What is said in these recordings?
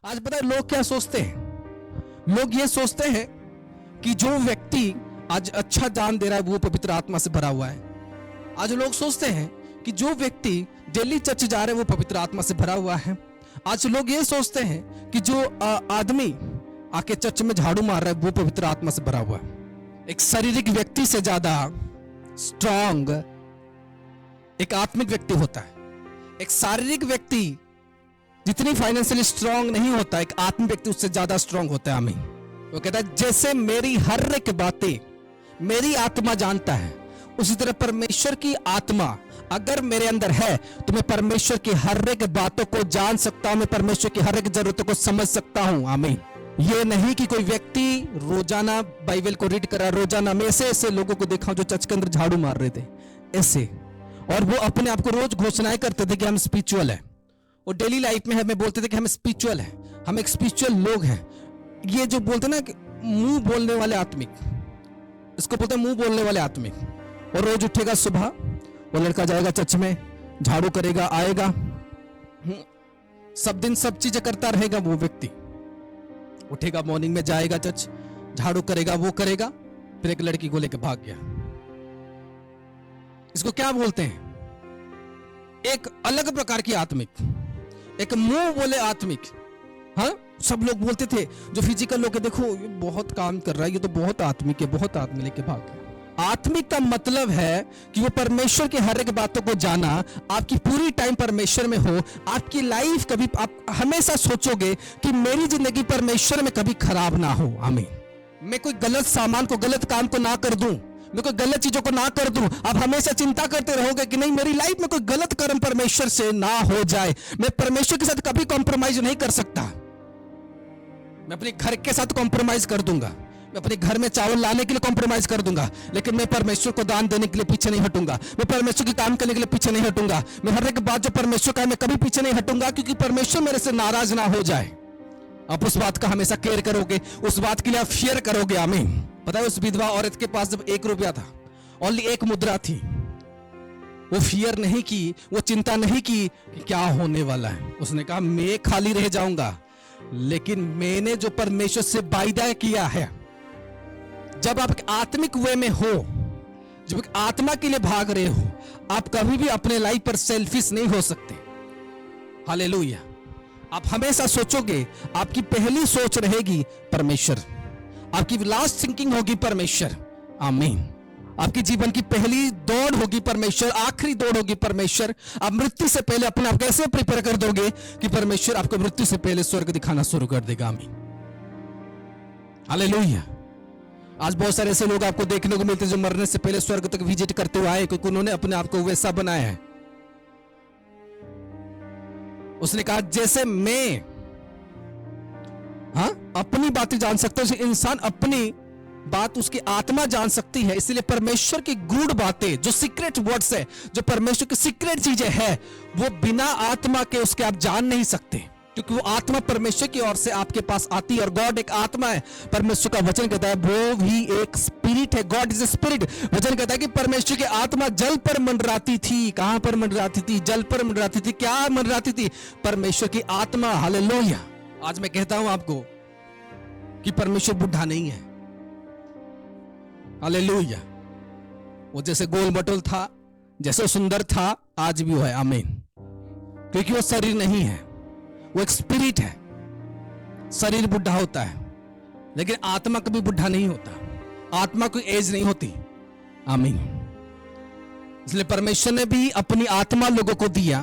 आज पता है लोग क्या सोचते हैं? लोग ये सोचते हैं कि जो व्यक्ति आज अच्छा दान दे रहा है वो पवित्र आत्मा से भरा हुआ है। आज लोग सोचते हैं कि जो व्यक्ति डेली चर्च जा रहे हैं वो पवित्र आत्मा से भरा हुआ है। आज लोग ये सोचते हैं कि जो आदमी आके चर्च में झाड़ू मार रहा है वो पवित्र आत्मा से भरा हुआ है। एक शारीरिक व्यक्ति से ज्यादा स्ट्रांग एक आत्मिक व्यक्ति होता है। एक शारीरिक व्यक्ति जितनी फाइनेंशियली स्ट्रांग नहीं होता, एक आत्मिक व्यक्ति उससे ज्यादा स्ट्रांग होता है। आमीन। वो कहता है जैसे मेरी हर एक बातें मेरी आत्मा जानता है, उसी तरह परमेश्वर की आत्मा अगर मेरे अंदर है तो मैं परमेश्वर की हर एक बातों को जान सकता हूं, मैं परमेश्वर की हर एक जरूरतों को समझ सकता हूं। आमीन। ये नहीं कि कोई व्यक्ति रोजाना बाइबल को रीड कर रहा है। रोजाना मैं ऐसे लोगों को देखा जो चर्च के अंदर झाड़ू मार रहे थे ऐसे, और वो अपने आप को रोज घोषणाएं करते थे कि हम स्पिरिचुअल है। और डेली लाइफ में हमें बोलते थे कि हम स्पिरिचुअल है, हम एक स्पिरिचुअल लोग हैं। ये जो बोलते ना कि मुंह बोलने वाले आत्मिक, इसको बोलते हैं मुंह बोलने वाले आत्मिक। और रोज उठेगा सुबह, वो लड़का जाएगा चर्च में, झाड़ू करेगा, आएगा, सब दिन सब चीजें करता रहेगा। वो व्यक्ति उठेगा, मॉर्निंग में जाएगा चर्च, झाड़ू करेगा, वो करेगा, फिर एक लड़की को लेकर भाग गया। इसको क्या बोलते हैं? एक अलग प्रकार की आत्मिक, एक मुंह बोले आत्मिक। हाँ, सब लोग बोलते थे जो फिजिकल लोग, देखो ये बहुत काम कर रहा है, ये तो बहुत आत्मिक है, बहुत आत्मिक, लेके भाग गया। आत्मिक का मतलब है कि वो परमेश्वर की हर एक बातों को जाना, आपकी पूरी टाइम परमेश्वर में हो, आपकी लाइफ कभी, आप हमेशा सोचोगे कि मेरी जिंदगी परमेश्वर में कभी खराब ना हो। आमीन। मैं कोई गलत सामान को, गलत काम को ना कर दूं, मैं कोई गलत चीजों को ना कर दूं। आप हमेशा चिंता करते रहोगे कि नहीं मेरी लाइफ में कोई गलत कर्म परमेश्वर से ना हो जाए। मैं परमेश्वर के साथ कभी कॉम्प्रोमाइज नहीं कर सकता। मैं अपने घर के साथ कॉम्प्रोमाइज कर दूंगा, मैं अपने घर में चावल लाने के लिए कॉम्प्रोमाइज कर दूंगा, लेकिन मैं परमेश्वर को दान देने के लिए पीछे नहीं हटूंगा। मैं परमेश्वर के काम करने के लिए पीछे नहीं हटूंगा। मैं हर एक बात जो परमेश्वर का है मैं कभी पीछे नहीं हटूंगा, क्योंकि परमेश्वर मेरे से नाराज ना हो जाए। आप उस बात का हमेशा केयर करोगे, उस बात के लिए आप फेयर करोगे। आमीन। पता है उस विधवा औरत के पास जब 1 रुपया था, ओनली 1 मुद्रा थी, वो फियर नहीं की, वो चिंता नहीं की कि क्या होने वाला है। उसने कहा मैं खाली रह जाऊंगा, लेकिन मैंने जो परमेश्वर से वायदा किया है। जब आप आत्मिक वे में हो, जब एक आत्मा के लिए भाग रहे हो, आप कभी भी अपने लाइफ पर सेल्फिश नहीं हो सकते। हालेलुया। आप हमेशा सोचोगे, आपकी पहली सोच रहेगी परमेश्वर, आपकी लास्ट थिंकिंग होगी परमेश्वर। आमीन। आपकी जीवन की पहली दौड़ होगी परमेश्वर, आखिरी दौड़ होगी परमेश्वर। आप मृत्यु से पहले अपने आप कैसे प्रिपेयर कर दोगे कि परमेश्वर आपको मृत्यु से पहले स्वर्ग दिखाना शुरू कर देगा। आमीन। हालेलुया। आज बहुत सारे ऐसे लोग आपको देखने को मिलते हैं जो मरने से पहले स्वर्ग तक विजिट करते हुए आए, क्योंकि उन्होंने अपने आप को वैसा बनाया है। उसने कहा जैसे मैं अपनी बातें जान सकता हूं, इंसान अपनी बात उसकी आत्मा जान सकती है। इसलिए परमेश्वर की गूढ़ बातें, जो सीक्रेट वर्ड्स है, जो परमेश्वर की सीक्रेट चीजें हैं, वो बिना आत्मा के उसके आप जान नहीं सकते, क्योंकि वो आत्मा परमेश्वर की ओर से आपके पास आती है। और गॉड एक आत्मा है। परमेश्वर का वचन कहता है वो भी एक स्पिरिट है। God is a spirit. वचन कहता है कि परमेश्वर की आत्मा जल पर मंडराती थी। कहां पर मंडराती थी? जल पर मंडराती थी। क्या मंडराती थी? परमेश्वर की आत्मा। हालेलुया। आज मैं कहता हूं आपको कि परमेश्वर बुढ़ा नहीं है। हालेलुया। वो जैसे गोल मटोल था, जैसे सुंदर था, आज भी वो है। आमीन। क्योंकि वो शरीर नहीं है, वो एक स्पिरिट है। शरीर बुढ़ा होता है, लेकिन आत्मा कभी बुढ़ा नहीं होता। आत्मा कोई एज नहीं होती। आमीन। इसलिए परमेश्वर ने भी अपनी आत्मा लोगों को दिया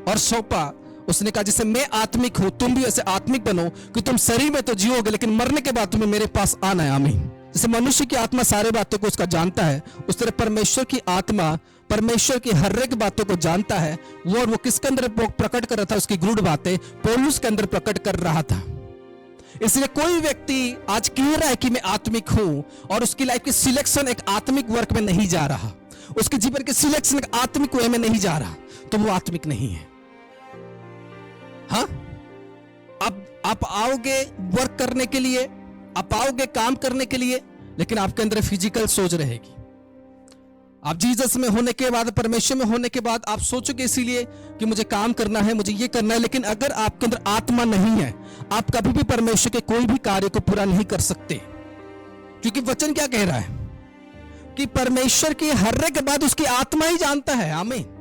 और सौंपा। उसने कहा जैसे मैं आत्मिक हूं, तुम भी ऐसे आत्मिक बनो कि तुम शरीर में तो जियोगे, लेकिन मरने के बाद तुम्हें मेरे पास आना है। आमीन। जैसे मनुष्य की आत्मा सारे बातों को उसका जानता है, उस तरह परमेश्वर की आत्मा परमेश्वर की हर एक बातों को जानता है। वो किसके अंदर प्रकट कर रहा था? उसकी गूढ़ बातें पौलुस के अंदर प्रकट कर रहा था। इसलिए कोई व्यक्ति आज कह रहा है कि मैं आत्मिक हूं, और उसकी लाइफ की सिलेक्शन एक आत्मिक वर्क में नहीं जा रहा, उसके जीवन की सिलेक्शन एक आत्मिक वे में नहीं जा रहा, तो वो आत्मिक नहीं है। हाँ, अब आप आओगे वर्क करने के लिए, आप आओगे काम करने के लिए, लेकिन आपके अंदर फिजिकल सोच रहेगी। आप जीसस में होने के बाद, परमेश्वर में होने के बाद आप सोचोगे इसीलिए कि मुझे काम करना है, मुझे ये करना है, लेकिन अगर आपके अंदर आत्मा नहीं है, आप कभी भी परमेश्वर के कोई भी कार्य को पूरा नहीं कर सकते। क्योंकि वचन क्या कह रहा है कि परमेश्वर की हर एक बात उसकी आत्मा ही जानता है। आमीन।